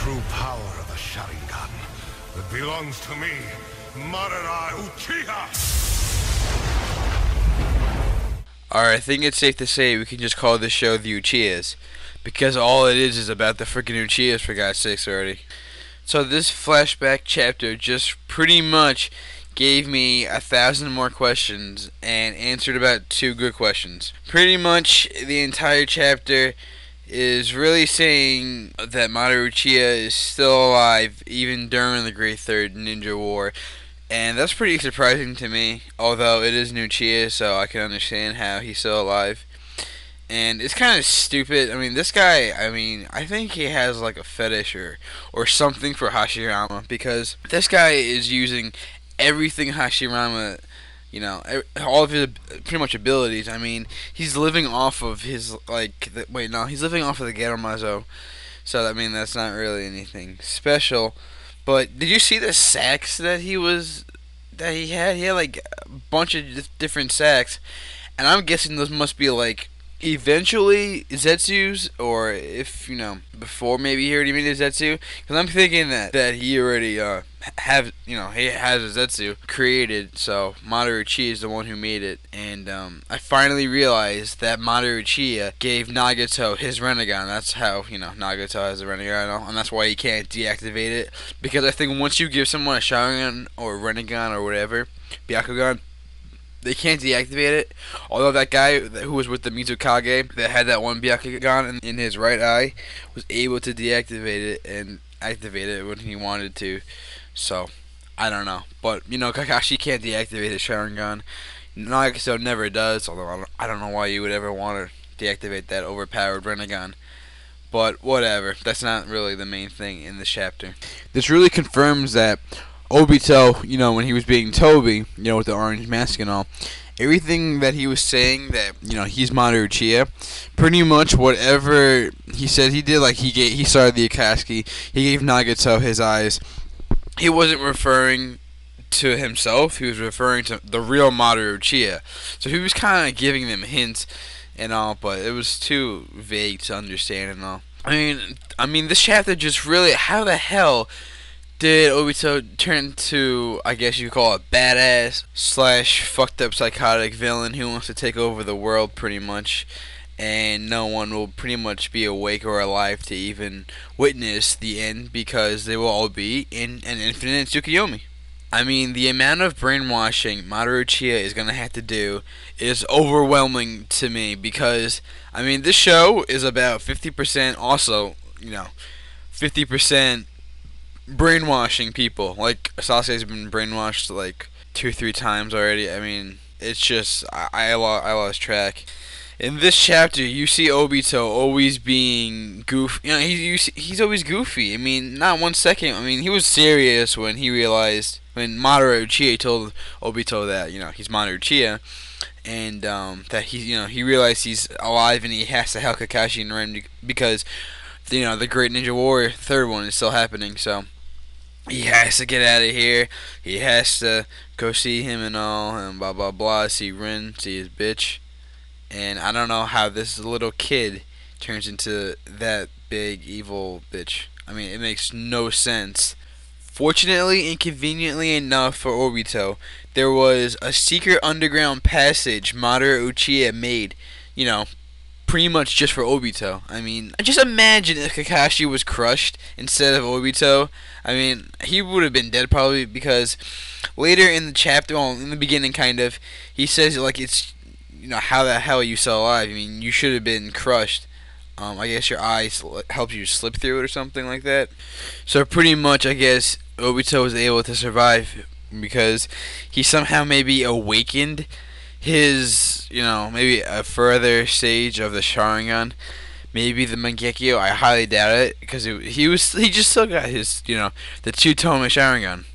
true power of the Sharingan that belongs to me, Madara Uchiha! Alright, I think it's safe to say we can just call this show The Uchihas, because all it is about the freaking Uchihas, for God's sakes already. So this flashback chapter just pretty much gave me 1,000 more questions and answered about 2 good questions. Pretty much the entire chapter is really saying that Madara Uchiha is still alive even during the Great Third Ninja War. And that's pretty surprising to me, although it is an Uchiha, so I can understand how he's still alive. And it's kind of stupid. I mean, this guy, I think he has like a fetish or something for Hashirama, because this guy is using everything Hashirama, all of his pretty much abilities. I mean, he's living off of his, he's living off of the Geromazo. So, I mean, that's not really anything special. But did you see the sacks that he had? He had like a bunch of different sacks, and I'm guessing those must be like eventually Zetsu's, or if before maybe he already made a Zetsu. Because I'm thinking that he already he has a Zetsu created. So Madara Uchiha is the one who made it, and I finally realized that Madara Uchiha gave Nagato his Rinnegan. That's how Nagato has a Rinnegan, and that's why he can't deactivate it. Because I think once you give someone a Sharingan or Rinnegan or whatever, Byakugan, they can't deactivate it. Although that guy who was with the Mizukage that had that one Byakugan in his right eye was able to deactivate it and activate it when he wanted to. So, I don't know. But, Kakashi can't deactivate his Sharingan. Nagato never does, although I don't know why you would ever want to deactivate that overpowered Rinnegan. But, whatever. That's not really the main thing in this chapter. This really confirms that Obito, when he was being Toby, with the orange mask and all, everything that he was saying that, he's Madara Uchiha, pretty much whatever he said he did, like he started the Akatsuki, he gave Nagato his eyes. He wasn't referring to himself, he was referring to the real Madara Uchiha. So he was kind of giving them hints and all, but it was too vague to understand and all. I mean, this chapter just really, how the hell did Obito turn into, I guess you could call it, badass / fucked up psychotic villain who wants to take over the world pretty much, and no one will pretty much be awake or alive to even witness the end, because they will all be in an infinite Tsukuyomi. I mean, the amount of brainwashing Madara Uchiha is going to have to do is overwhelming to me, because, this show is about 50% also, 50% brainwashing people. Like, Sasuke's been brainwashed like 2-3 times already. It's just, I lost track. In this chapter, you see Obito always being goofy. He's always goofy. Not 1 second. He was serious when he realized, when Madara Uchiha told Obito that, he's Madara Uchiha, and that he realized he's alive and he has to help Kakashi and Ren, because the Great Ninja War, third one, is still happening. So he has to get out of here. He has to go see him and all, and blah blah blah. See Rin, see his bitch. And I don't know how this little kid turns into that big evil bitch. It makes no sense. Fortunately and conveniently enough for Obito, there was a secret underground passage Madara Uchiha made, pretty much just for Obito. Just imagine if Kakashi was crushed instead of Obito. He would have been dead probably, because later in the chapter, well, in the beginning kind of, he says like it's, how the hell are you still alive? You should have been crushed. I guess your eyes helped you slip through it or something like that. So pretty much, I guess, Obito was able to survive because he somehow maybe awakened his, maybe a further stage of the Sharingan. Maybe the Mangekyo. I highly doubt it, because he just still got his, the 2-tome Sharingan.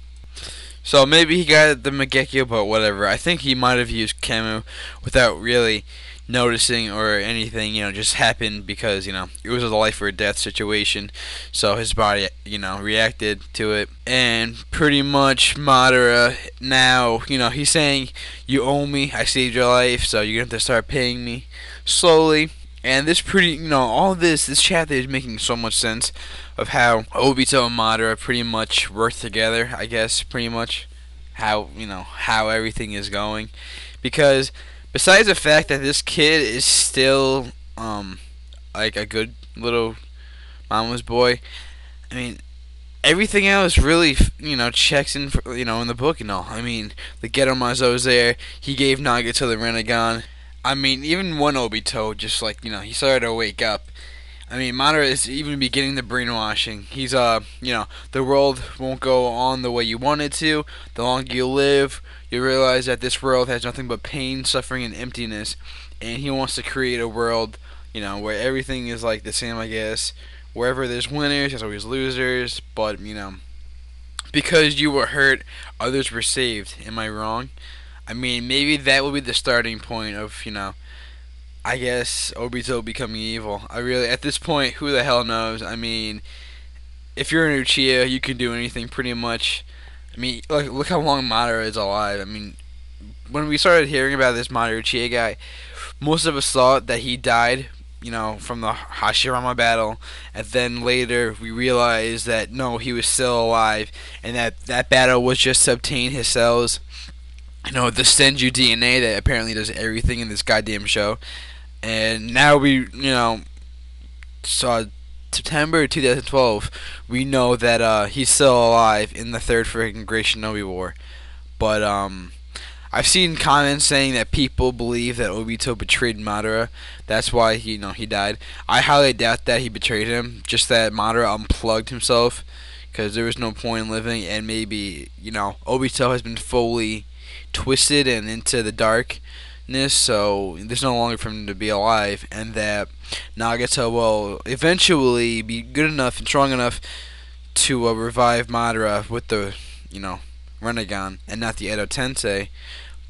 So maybe he got the Mangekyo, but whatever. I think he might have used Kemu without really noticing or anything, just happened because, it was a life or death situation. So his body, reacted to it. And pretty much Madara now, he's saying, you owe me, I saved your life, so you're going to have to start paying me slowly. And this pretty, all this chapter is making so much sense of how Obito and Madara pretty much work together, I guess, pretty much how everything is going. Because besides the fact that this kid is still like a good little mama's boy, I mean, everything else really, checks in, for, in the book and all. I mean, the Geto Mazo's there. He gave Nagato the Renegon. I mean, even one Obito, just like, he started to wake up. I mean, Madara is even beginning the brainwashing. He's, the world won't go on the way you want it to. The longer you live, you realize that this world has nothing but pain, suffering, and emptiness. And he wants to create a world, where everything is like the same, I guess. Wherever there's winners, there's always losers. But, because you were hurt, others were saved. Am I wrong? I mean, maybe that will be the starting point of, I guess Obito becoming evil. At this point, who the hell knows? I mean, if you're an Uchiha, you can do anything pretty much. I mean, look how long Madara is alive. I mean, when we started hearing about this Madara Uchiha guy, most of us thought that he died, from the Hashirama battle, and then later we realized that no, he was still alive, and that battle was just to obtain his cells. The Senju DNA that apparently does everything in this goddamn show. And now we, saw September 2012, we know that he's still alive in the third freaking Great Shinobi War. But I've seen comments saying that people believe that Obito betrayed Madara. That's why he died. I highly doubt that he betrayed him. Just that Madara unplugged himself because there was no point in living, and maybe Obito has been fully twisted and into the darkness, so there's no longer for him to be alive, and that Nagato will eventually be good enough and strong enough to revive Madara with the Renegon and not the Edo Tensei,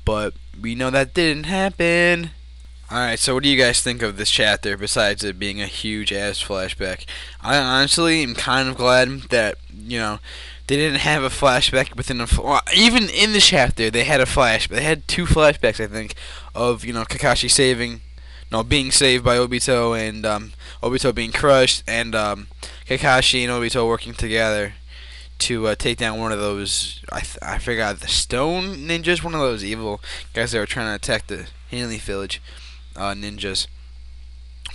but we know that didn't happen. Alright, so what do you guys think of this chapter besides it being a huge ass flashback? I honestly am kind of glad that, they didn't have a flashback within even in the chapter, they had a flashback. They had two flashbacks, I think, of, Kakashi being saved by Obito, and Obito being crushed, and Kakashi and Obito working together to take down one of those, I forgot, the stone ninjas, one of those evil guys that were trying to attack the Hanley village ninjas.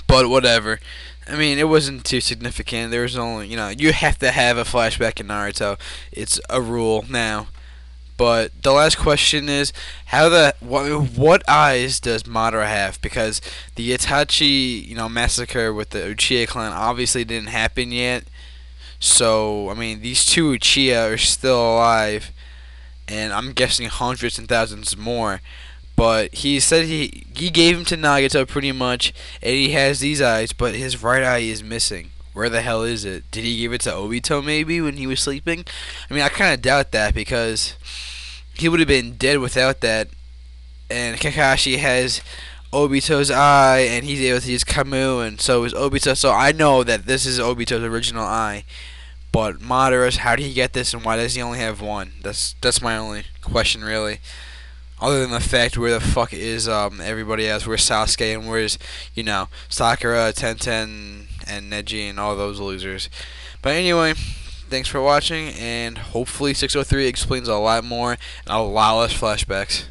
But whatever. I mean, it wasn't too significant. There was only, you have to have a flashback in Naruto. It's a rule now. But the last question is, what eyes does Madara have? Because the Itachi, massacre with the Uchiha clan obviously didn't happen yet. So, I mean, these two Uchiha are still alive, and I'm guessing hundreds and thousands more. But he said he gave him to Nagato pretty much, and he has these eyes, but his right eye is missing. Where the hell is it? Did he give it to Obito maybe when he was sleeping? I mean, I kind of doubt that because he would have been dead without that. And Kakashi has Obito's eye, and he's able to use Kamu, and so is Obito. So I know that this is Obito's original eye. But Madara's, how did he get this, and why does he only have one? That's my only question, really. Other than the fact, where the fuck is everybody else? Where's Sasuke, and where's, Sakura, Tenten, and Neji, and all those losers? But anyway, thanks for watching, and hopefully 603 explains a lot more, and a lot less flashbacks.